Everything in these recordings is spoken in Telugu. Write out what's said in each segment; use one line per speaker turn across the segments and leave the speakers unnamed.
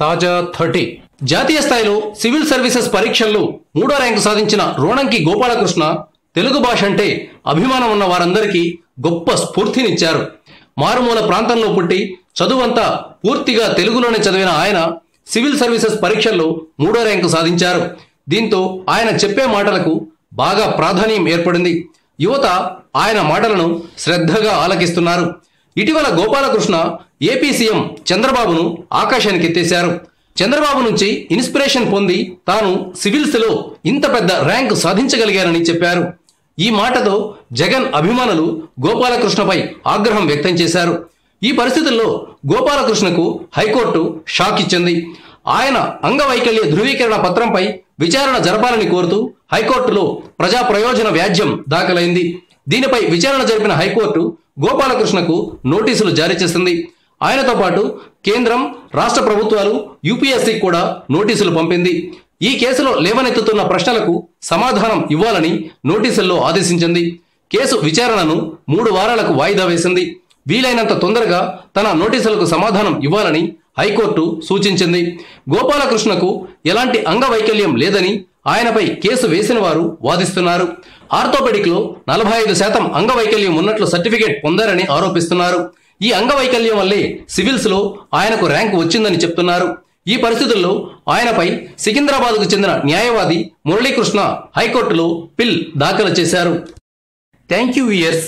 తాజా 30 జాతీయ స్థాయిలో సివిల్ సర్వీసెస్ పరీక్షల్లో 3వ ర్యాంకు సాధించిన రోణంకి గోపాలకృష్ణ తెలుగు భాష అంటే అభిమానం ఉన్న వారందరికీ గొప్ప స్ఫూర్తినిచ్చారు. మారుమూల ప్రాంతంలో పుట్టి చదువంతా పూర్తిగా తెలుగులోనే చదివిన ఆయన సివిల్ సర్వీసెస్ పరీక్షల్లో 3వ ర్యాంకు సాధించారు. దీంతో ఆయన చెప్పే మాటలకు బాగా ప్రాధాన్యం ఏర్పడింది. యువత ఆయన మాటలను శ్రద్ధగా ఆలకిస్తున్నారు. ఇటీవల గోపాలకృష్ణ ఏపీ సీఎం చంద్రబాబును ఆకాశానికి ఎత్తేశారు. చంద్రబాబు నుంచి ఇన్స్పిరేషన్ పొంది తాను సివిల్స్లో ఇంత పెద్ద ర్యాంకు సాధించగలిగారని చెప్పారు. ఈ మాటతో జగన్ అభిమానులు గోపాలకృష్ణపై ఆగ్రహం వ్యక్తం చేశారు. ఈ పరిస్థితుల్లో గోపాలకృష్ణకు హైకోర్టు షాక్ ఇచ్చింది. ఆయన అంగవైకల్య ధృవీకరణ పత్రంపై విచారణ జరపాలని కోరుతూ హైకోర్టులో ప్రజా ప్రయోజన వ్యాజ్యం దాఖలైంది. దీనిపై విచారణ జరిపిన హైకోర్టు గోపాలకృష్ణకు నోటీసులు జారీ చేసింది. ఆయనతో పాటు కేంద్రం, రాష్ట్ర ప్రభుత్వాలు, యూపీఎస్సీ కూడా నోటీసులు పంపింది. ఈ కేసులో లేవనెత్తుతున్న ప్రశ్నలకు సమాధానం ఇవ్వాలని నోటీసుల్లో ఆదేశించింది. కేసు విచారణను 3 వారాలకు వాయిదా వేసింది. వీలైనంత తొందరగా తన నోటీసులకు సమాధానం ఇవ్వాలని హైకోర్టు సూచించింది. గోపాలకృష్ణకు ఎలాంటి అంగవైకల్యం లేదని ఆయనపై కేసు వేసిన వారు వాదిస్తున్నారు. ఆర్థోపెడిక్ లో 45% అంగవైకల్యం ఉన్నట్లు సర్టిఫికేట్ పొందారని ఆరోపిస్తున్నారు. ఈ అంగవైకల్యం వల్లే సివిల్స్ లో ఆయనకు ర్యాంకు వచ్చిందని చెప్తున్నారు. ఈ పరిస్థితుల్లో ఆయనపై సికింద్రాబాద్కు చెందిన న్యాయవాది మురళీకృష్ణ హైకోర్టులో పిల్ దాఖలు చేశారు. Thank you viewers.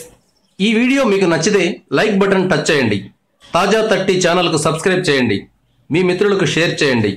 ఈ వీడియో మీకు నచ్చితే లైక్ బటన్ టచ్ చేయండి. తాజా 30 ఛానల్కు సబ్స్క్రైబ్ చేయండి. మీ మిత్రులకు షేర్ చేయండి.